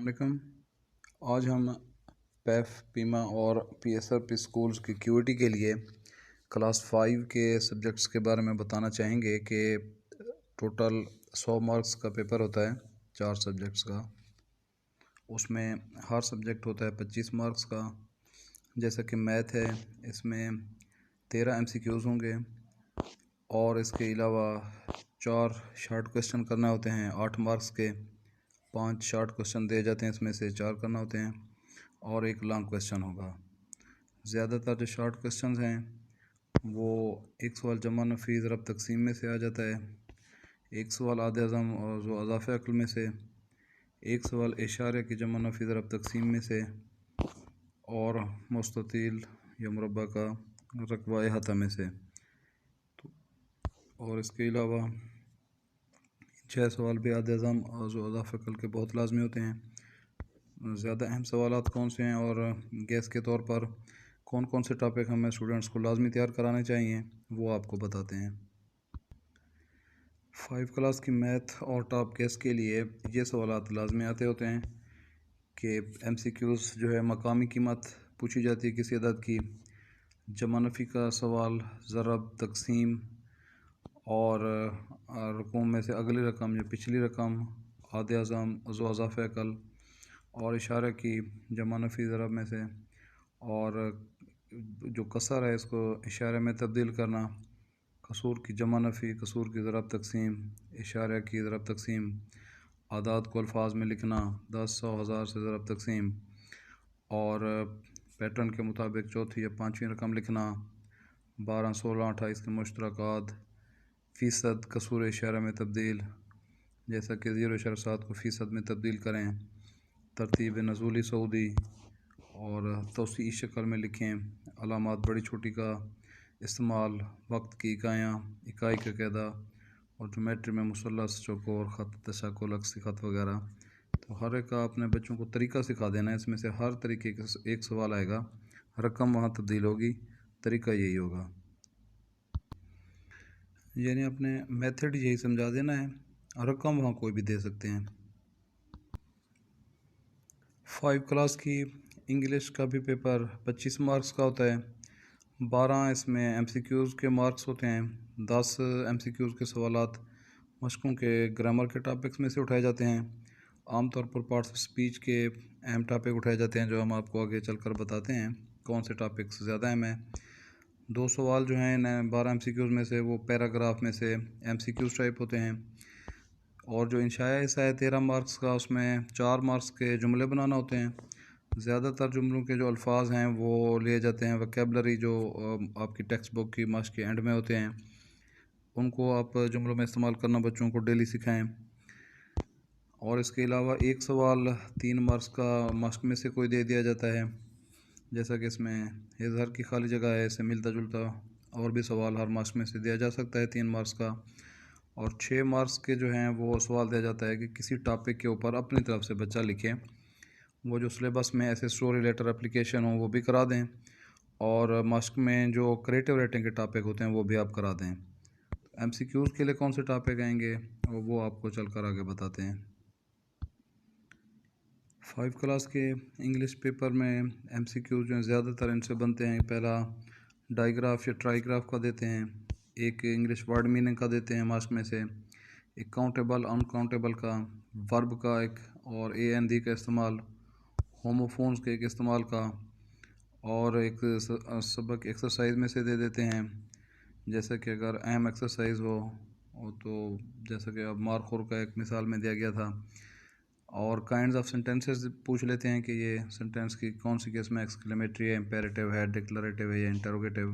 वालेकुम। आज हम पैफ पीमा और पीएसआर स्कूल्स की क्यूटी के लिए क्लास 5 के सब्जेक्ट्स के बारे में बताना चाहेंगे कि टोटल 100 मार्क्स का पेपर होता है 4 सब्जेक्ट्स का। उसमें हर सब्जेक्ट होता है 25 मार्क्स का। जैसा कि मैथ है, इसमें 13 एमसीक्यूज़ होंगे और इसके अलावा 4 शॉर्ट क्वेश्चन करना होते हैं 8 मार्क्स के। 5 शॉर्ट क्वेश्चन दिए जाते हैं, इसमें से 4 करना होते हैं और एक लॉन्ग क्वेश्चन होगा। ज़्यादातर जो शॉर्ट क्वेश्चंस हैं वो एक सवाल जमा नफ़ी ज़रब तकसीम में से आ जाता है, एक सवाल आधे अज़म और जो अज़ाफ़े अक्ल में से, एक सवाल इशारे की जमा नफ़ी ज़रब तकसीम में से और मुस्ततील या मुरब्बा का रकबा अहाता में से। और इसके अलावा 6 सवाल भी आधे अज़म और जो अज़ाफ़े अक्ल के बहुत लाजमी होते हैं। ज़्यादा अहम सवालात कौन से हैं और गैस के तौर पर कौन कौन से टॉपिक हमें स्टूडेंट्स को लाजमी तैयार कराने चाहिए वो आपको बताते हैं। 5 क्लास की मैथ और टॉप गैस के लिए ये सवालात लाजमी आते होते हैं कि एमसीक्यूज़ जो है मकामी कीमत पूछी जाती है किसी अदद की, जमा नफ़ी का सवाल, ज़रब तकसीम और रकूम में से अगली रकम या पिछली रकम, आधे अज़म जो अज़ाफ़े अकल और इशारे की जमा नफ़ी ज़रब में से, और जो कसर है इसको इशारे में तब्दील करना, कसूर की जमा नफ़ी, कसूर की ज़रब तकसीम, इशारे की ज़रब तकसीम, आदाद को अल्फाज में लिखना, 10, 100, 1000 से ज़रब तकसीम और पैटर्न के मुताबिक चौथी या पाँचवीं रकम लिखना, 12, 16, 28 के मुश्तरकात, फ़ीसद कसूर इशारा में तब्दील, जैसा कि 0.7 को फ़ीसद में तब्दील करें, तरतीब नज़ूली सऊदी और तौसीई शक्ल में लिखें, अलामात बड़ी छोटी का इस्तेमाल, वक्त की इकाइयाँ, इकाई का कायदा और ज्योमेट्री में मुसल्लस, चौकोर ख़त, तशाकुल, अक्सी ख़त वगैरह। तो हर एक का अपने बच्चों को तरीका सिखा देना है। इसमें से हर तरीके का एक सवाल आएगा, रकम वहाँ तब्दील होगी, तरीका यही होगा। यानी अपने मेथड यही समझा देना है, रकम वहाँ कोई भी दे सकते हैं। 5 क्लास की इंग्लिश का भी पेपर 25 मार्क्स का होता है। 12 इसमें एमसीक्यूज़ के मार्क्स होते हैं। 10 एमसीक्यूज़ के सवालात मशकों के ग्रामर के टॉपिक्स में से उठाए जाते हैं। आमतौर पर पार्ट्स ऑफ स्पीच के अहम टॉपिक उठाए जाते हैं, जो हम आपको आगे चलकर बताते हैं कौन से टॉपिक्स ज़्यादा अहम हैं। 2 सवाल जो हैं 12 एमसीक्यूज़ में से वो पैराग्राफ में से एमसीक्यूज़ टाइप होते हैं। और जो इंशाया हिस्सा है 13 मार्क्स का, उसमें 4 मार्क्स के जुमले बनाना होते हैं। ज़्यादातर जुमलों के जो अल्फाज हैं वो लिए जाते हैं वोकैबलरी, जो आपकी टेक्स्ट बुक की मश्क के एंड में होते हैं, उनको आप जुमलों में इस्तेमाल करना बच्चों को डेली सिखाएं। और इसके अलावा एक सवाल 3 मार्क्स का मश्क में से कोई दे दिया जाता है, जैसा कि इसमें इज़हार की खाली जगह है, इससे मिलता जुलता और भी सवाल हर मश्क में से दिया जा सकता है 3 मार्क्स का। और 6 मार्क्स के जो हैं वो सवाल दिया जाता है कि किसी टॉपिक के ऊपर अपनी तरफ से बच्चा लिखे। वो जो सिलेबस में ऐसे स्टोरी लेटर एप्लीकेशन हो वो भी करा दें, और मश्क में जो क्रिएटिव राइटिंग के टॉपिक होते हैं वो भी आप करा दें। एमसीक्यूज़ के लिए कौन से टॉपिक आएंगे वो आपको चलकर आगे बताते हैं। 5 क्लास के इंग्लिश पेपर में एमसीक्यूज़ जो हैं ज़्यादातर इनसे बनते हैं। पहला डाइग्राफ या ट्राईग्राफ का देते हैं, एक इंग्लिश वर्ड मीनिंग का देते हैं मास्क में से, एक काउंटेबल अनकाउंटेबल का, वर्ब का एक, और ए एन दी का इस्तेमाल, होमोफोन्स के एक इस्तेमाल का, और एक सबक एक्सरसाइज में से दे देते हैं, जैसे कि अगर अहम एक्सरसाइज हो तो जैसा कि अब मारखोर का एक मिसाल में दिया गया था। और काइंड्स ऑफ सेंटेंसेस पूछ लेते हैं कि ये सेंटेंस की कौन सी केस में एक्सक्लेमेटरी है, इम्पेरेटिव है, डिक्लरेटिव है या इंटरोगेटिव।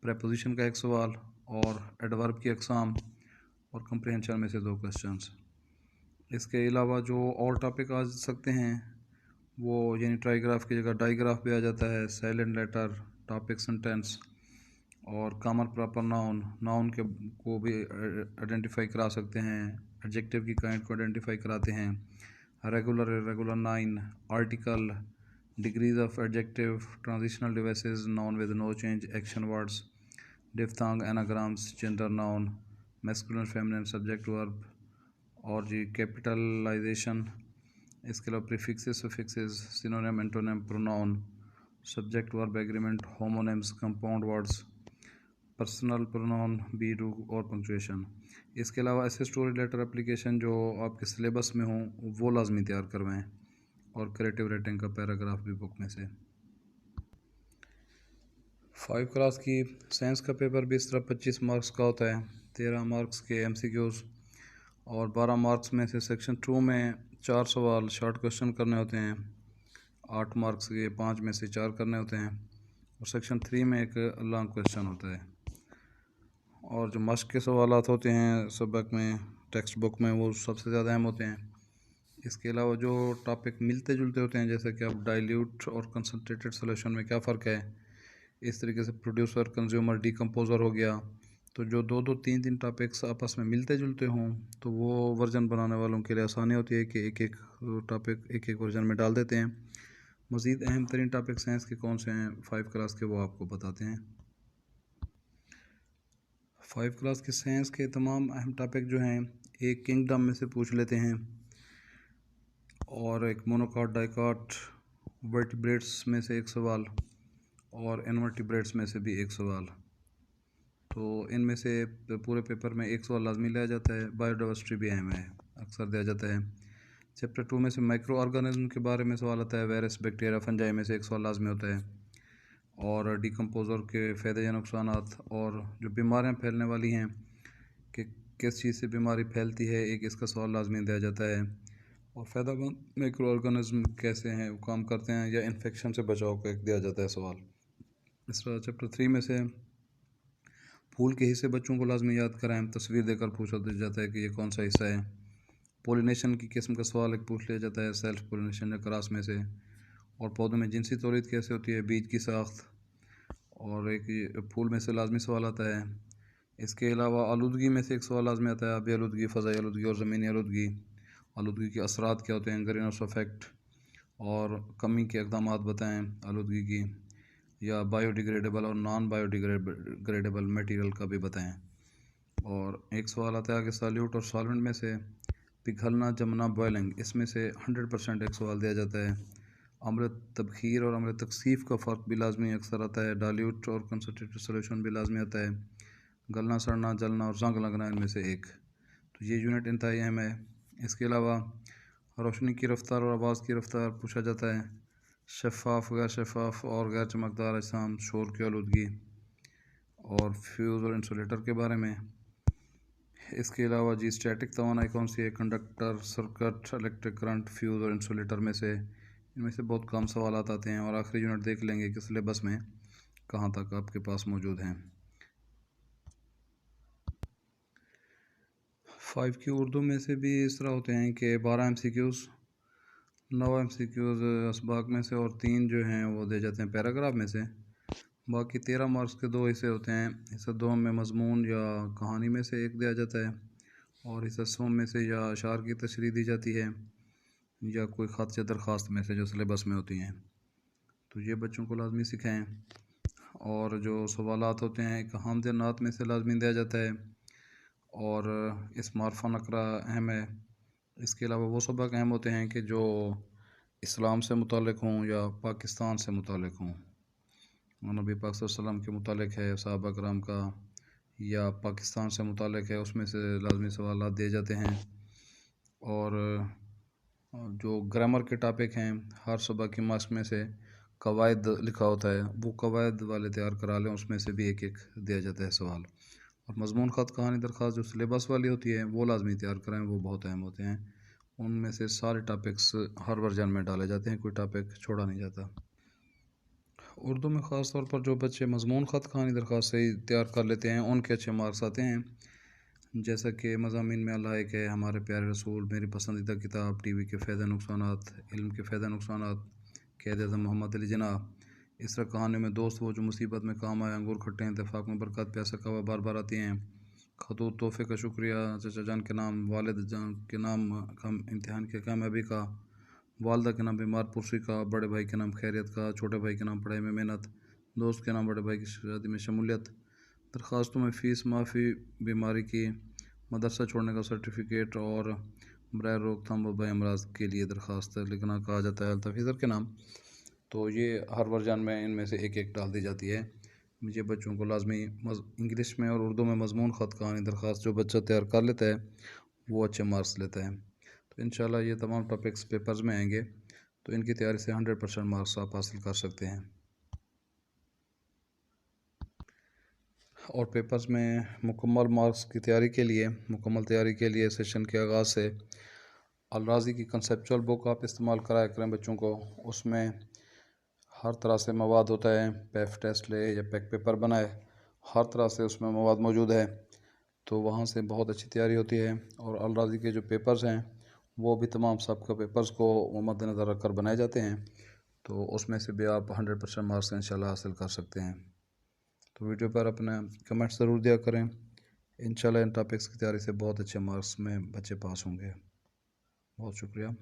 प्रेपोजिशन का एक सवाल और एडवर्ब की अकसाम और कंप्रीहेंशन में से 2 क्वेश्चंस। इसके अलावा जो और टॉपिक आ सकते हैं वो, यानी ट्राईग्राफ की जगह डाइग्राफ भी आ जाता है, साइलेंट लेटर, टॉपिक सेंटेंस और कॉमन प्रॉपर नाउन, नाउन के को भी आइडेंटिफाई करा सकते हैं, एडजेक्टिव की काइंड को आइडेंटिफाई कराते हैं, regular irregular noun, article, degrees of adjective, transitional devices, noun with no change, action words, diphthong, anagrams, gender noun, masculine feminine, subject verb, और जी कैपिटलाइजेशन, इसके अलावा prefixes, suffixes, synonym, antonym, pronoun, subject, verb, agreement, homonyms, compound words, personal pronoun, be, do और punctuation. इसके अलावा ऐसे story letter application जो आपके सिलेबस में हों वो लाजमी तैयार करवाएं, और क्रिएटिव राइटिंग का पैराग्राफ भी बुक में से। 5 क्लास की साइंस का पेपर भी इस तरह 25 मार्क्स का होता है। 13 मार्क्स के एमसीक्यूज़ और 12 मार्क्स में से सेक्शन 2 में 4 सवाल शॉर्ट क्वेश्चन करने होते हैं। 8 मार्क्स के 5 में से 4 करने होते हैं, और सेक्शन 3 में एक लॉन्ग क्वेश्चन होता है। और जो मश्क के सवालात होते हैं सबक में, टेक्स्ट बुक में, वो सबसे ज़्यादा अहम होते हैं। इसके अलावा जो टॉपिक मिलते जुलते होते हैं, जैसे कि अब डाइल्यूट और कंसनट्रेटेड सॉल्यूशन में क्या फ़र्क है, इस तरीके से प्रोड्यूसर, कंज्यूमर, डीकम्पोज़र हो गया। तो जो 2-2, 3-3 टॉपिक्स आपस में मिलते जुलते हों तो वो वर्जन बनाने वालों के लिए आसानी होती है कि एक एक टॉपिक एक एक वर्जन में डाल देते हैं। मज़ीद अहम तरीन टॉपिक साइंस के कौन से हैं 5 क्लास के, वो आपको बताते हैं। 5 क्लास के साइंस के तमाम अहम टॉपिक जो हैं, एक किंगडम में से पूछ लेते हैं, और एक मोनोकॉट, डाइकॉट, वर्टिब्रेट्स में से एक सवाल, और इनवर्टिब्रेट्स में से भी एक सवाल। तो इनमें से पूरे पेपर में एक सवाल लाजमी लिया जाता है। बायोडाइवर्सिटी भी अहम है, अक्सर दिया जाता है। चैप्टर 2 में से माइक्रो ऑर्गेनिज्म के बारे में सवाल आता है। वायरस, बैक्टीरिया, फंजाई में से एक सवाल लाजमी होता है। और डिकम्पोज़र के फ़ायदे या नुकसानात, और जो बीमारियां फैलने वाली हैं कि किस चीज़ से बीमारी फैलती है, एक इसका सवाल लाजमी दिया जाता है। और फ़ायदेमंद माइक्रो ऑर्गेनिज्म कैसे हैं, वो काम करते हैं, या इन्फेक्शन से बचाव का एक दिया जाता है सवाल। इस तरह चैप्टर 3 में से फूल के हिस्से बच्चों को लाजमी याद कराएं, तस्वीर देकर पूछा जाता है कि ये कौन सा हिस्सा है। पोलिनेशन की किस्म का सवाल एक पूछ लिया जाता है, सेल्फ पोलिनेशन या क्रॉस में से। और पौधों में जिनसी तौलीद कैसे होती है, बीज की साख्त। और एक फूल में से लाजमी सवाल आता है। इसके अलावा आलूदगी में से एक सवाल लाजमी आता है, आबी आलूदगी, फ़ज़ाई आलूदगी और ज़मीनी आलूदगी। आलूदगी के असरात क्या होते हैं, ग्रीन हाउस इफेक्ट, और कमी के इक़दाम बताएँ आलूदगी की, या बायोडिग्रेडेबल और नॉन बायोडिग्रेडेबल मटेरियल का भी बताएं। और एक सवाल आता है कि सॉल्यूट और सॉल्वेंट में से पिघलना, जमना, बॉयलिंग, इसमें से 100% एक सवाल दिया जाता है। अम्ल तबखीर और अम्ल तकसीफ़ का फ़र्क भी लाजमी अक्सर आता है। डाइल्यूट और कंसनट्रेटेड सॉल्यूशन भी लाजमी आता है। गलना, सड़ना, जलना और जंग लगना, इनमें से एक। तो ये यूनिट इंतहाई अहम है। इसके अलावा रोशनी की रफ्तार और आवाज़ की रफ्तार पूछा जाता है। शफ़ाफ़, गैर शफ़ाफ़ और गैर चमकदार अजसाम, शोर की आलूदगी, और फ्यूज़ और इंसुलेटर के बारे में। इसके अलावा जी स्टैटिक तवानाई कौन सी है, conductor, circuit, electric current, fuse और इंसुलेटर में से। इनमें से बहुत कम सवाल आते हैं। और आखिरी यूनिट देख लेंगे कि सिलेबस में कहाँ तक आपके पास मौजूद हैं। 5 की उर्दू में से भी इस तरह होते हैं कि 12 MCQs, 9 MCQs असबाक में से, और 3 जो हैं वो दे जाते हैं पैराग्राफ में से। बाकी 13 मार्क्स के 2 हिस्से होते हैं। हिस्सा 2 में मजमून या कहानी में से एक दिया जाता है, और हिस्सा 100 में से या अशार की तशरीह दी जाती है, या कोई ख़त या दरख्वास्त में से जो सिलेबस में होती हैं। तो ये बच्चों को लाजमी सिखाएं। और जो सवालात होते हैं, एक हामद नात में से लाजमी दिया जाता है, और इस मारफा नकरा अहम है। इसके अलावा वो सबक अहम होते हैं कि जो इस्लाम से मुतालिक हों या पाकिस्तान से मुतालिक हों। नबी पाक सल्लल्लाहु अलैहि वसल्लम के मुतालिक है, सहाबा कराम का, या पाकिस्तान से मुतालिक है, उसमें से लाजमी सवाल दिए जाते हैं। और जो ग्रामर के टॉपिक हैं, हर सबक की मास्क में से कवायद लिखा होता है, वो कवायद वाले तैयार करा लें, उसमें से भी एक एक दिया जाता है सवाल। और मजमून, ख़त, कहानी, दरख्वास्त जो सिलेबस वाली होती है वो लाजमी तैयार कराएं, वो बहुत अहम होते हैं। उनमें से सारे टॉपिक्स हर वर्जन में डाले जाते हैं, कोई टॉपिक छोड़ा नहीं जाता। उर्दू में ख़ास तौर पर जो बच्चे मजमून, ख़त, कहानी, दरख्वास्त सही तैयार कर लेते हैं, उनके अच्छे मार्क्स आते हैं। जैसा कि मज़ामीन में अलाइक है, हमारे प्यारे रसूल, मेरी पसंदीदा किताब, टीवी के फ़ायदे नुकसानात, इल्म के फ़ायदे नुकसानात, क़ायद-ए-आज़म मोहम्मद अली जिन्ना। इस तरह कहानियों में दोस्त वो जो मुसीबत में काम आए, अंगूर खट्टे हैं, इत्तेफाक में बरकत, प्यासा कवा बार बार आती हैं, खतूत, तोहफ़े का शुक्रिया, चचा जान के नाम, वालिद जान के नाम, कम इम्तिहान की कामयाबी का, वालदा के नाम बीमार पुरसी का, बड़े भाई के नाम खैरियत का, छोटे भाई के नाम पढ़ाई में मेहनत, दोस्त के नाम बड़े भाई की शादी में शमूलियत, दरख्वास्तों में फ़ीस माफ़ी, बीमारी की, मदरसा छोड़ने का सर्टिफिकेट, और बराह रोकथाम वबा अमराज के लिए दरख्वास्त लिखना कहा जाता है हेल्थ ऑफिसर के नाम। तो ये हर वर्जन में इनमें से एक एक डाल दी जाती है। मुझे बच्चों को लाजमी इंग्लिश में और उर्दू में मजमून ख़त कहानी दरख्वास्त जो बच्चा तैयार कर लेता है वो अच्छे मार्क्स लेता है। तो इंशाल्लाह ये तमाम टॉपिक्स पेपर्स में आएंगे, तो इनकी तैयारी से 100% मार्क्स आप हासिल कर सकते हैं। और पेपर्स में मुकम्मल तैयारी के लिए सेशन के आगाज़ से अल-राज़ी की कंसेप्चुअल बुक आप इस्तेमाल कराया करें बच्चों को। उसमें हर तरह से मवाद होता है, पैफ टेस्ट ले या पैक पेपर बनाए, हर तरह से उसमें मवाद मौजूद है। तो वहाँ से बहुत अच्छी तैयारी होती है। और अल-राज़ी के जो पेपर्स हैं वो भी तमाम सबका पेपर्स को मद्देनज़र रख कर बनाए जाते हैं। तो उसमें से भी आप 100% मार्क्स इंशाल्लाह हासिल कर सकते हैं। तो वीडियो पर अपना कमेंट्स ज़रूर दिया करें। इंशाल्लाह इन टॉपिक्स की तैयारी से बहुत अच्छे मार्क्स में बच्चे पास होंगे। बहुत शुक्रिया।